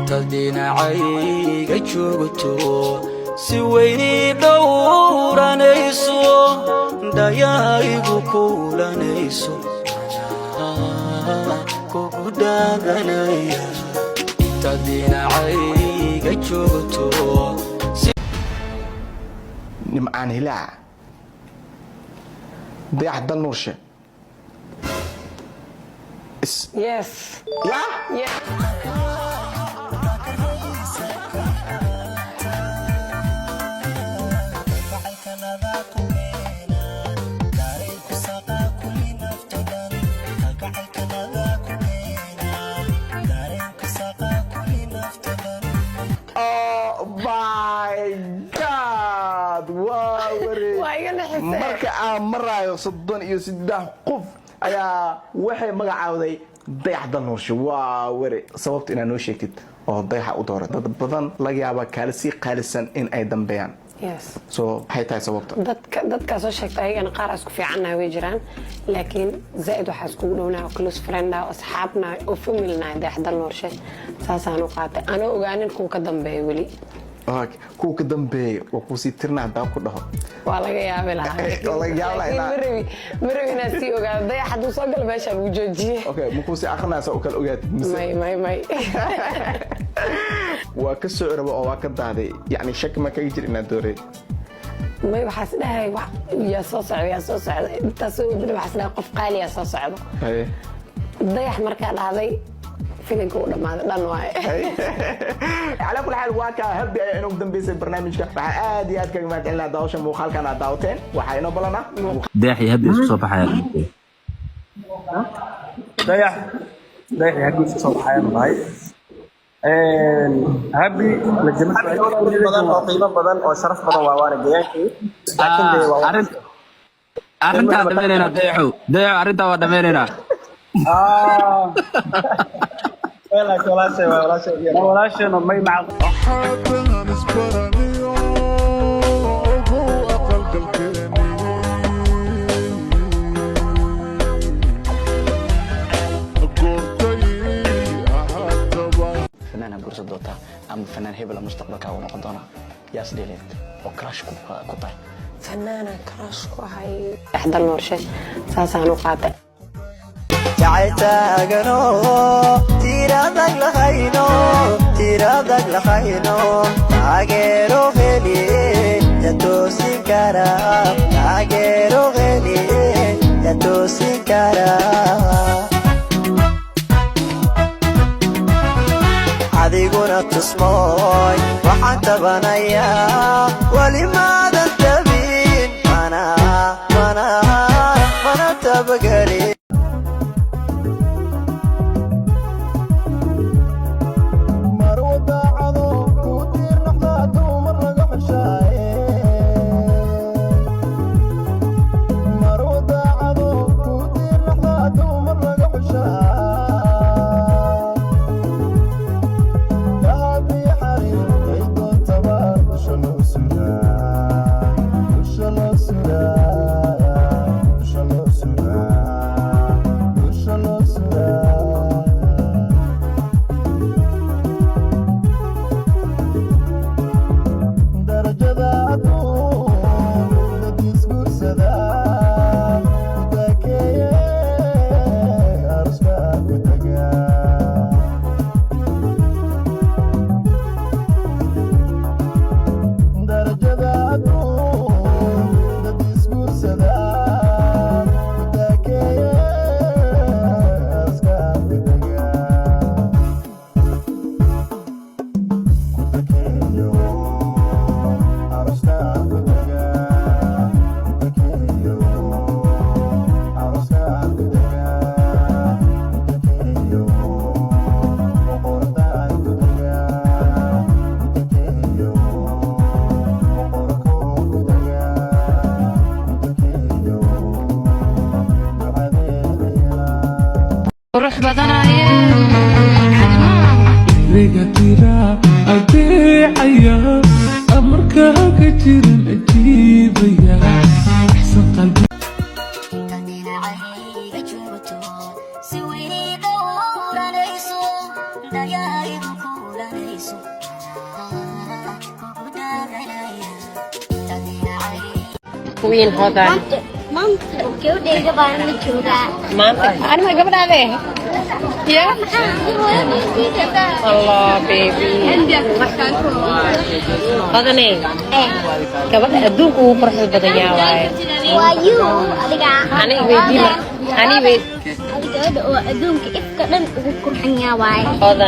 tadinacayga joogto si weyni dhowranayso dayaygu kuulanayso kugu dhaaganaya tadinacayga joogto nimcaan hilaac dayax dal nuurshe Yes. Yeah? Yeah. Oh my God! Wow! marka aan marayo 33 qof ayaa waxay magacaawday dayax dal nuurshe waa wari sababta inaad noo sheegtid oo dayaxa u dooray dad badan laga yaabaa kaala sii qaalisan in ay dambeeyaan Yes. so maxay tahay sababta dadka soo sheegtay ayagana qaar isku fiicanna way jiraan laakiin zaid waxa isku dhowna close friend ah asxaabna oo familna dayax dal nuurshe saasaan u qaatay ana ogaanin kuwa ka dambeeyay wali kuwa ka dambeeyay oo ku sii tirnaa daa ku dhaho waa laga yaabay marawi inaad sii ogaado dayax hadduu soo galo meesha lagu joojiyey okay ma ku sii aqrinaysa oo kale ogaatid may waa ka soo rabo oo waa ka daaday yani shaki ma kaga jir inaad dooray may waxaas dhahay yaa soo socda intaas wadada waxaas dhahay qof qaali yaa soo socdo dayax markaa dhahday filimka uu dhamaaday dhan waaye على كل حال واكا هبي انو دنبيسay barnaamijka waxa aad iyo aad kaga mahadcelinaa daawasha muuqaalkan aad daawateen waxa inoo balana dayaxi habi isku soo baxaya dayaxi habi isku soo baxaya nahay habi la jamacad badan oo qiimo badan oo sharaf badan waa waana deegaanka laakiin waa arinta dhameynayna dayaxo arinta waa dhameynayna ولا شيء ما يمعق أحبها نسبرني وهو أقل قلبي فنان بورصة دوتا أم فنان هبل المستقبل كاو نقدونا ياس ديليت وكراش كوطاي فنانة كراش كوهاي إحدى النورشة ساسانو قاطع jacaytaagano tiradag lahayno taageero heliye yatoosin karaa adiguna tusmooy waxaan tabanayaa wali maadan tabin mana tabageli قروح بدنايه رجعتيرا أبيعيا أمرك كتير أجيبيا أحسن قلبي سويني دورا ليسو دايا Queen hodan. Maanta gabadhayda baan la joogaa. Maanta anima gabadhaade. Yeah. Allah baby. Hodane. Gabadha adduunka ugu quruxda badan yaa waaye. Waa you adiga. Aniga weydii. Adiga oo adduunka ifka dhan ugu qurxan yaa waaye. Hodan.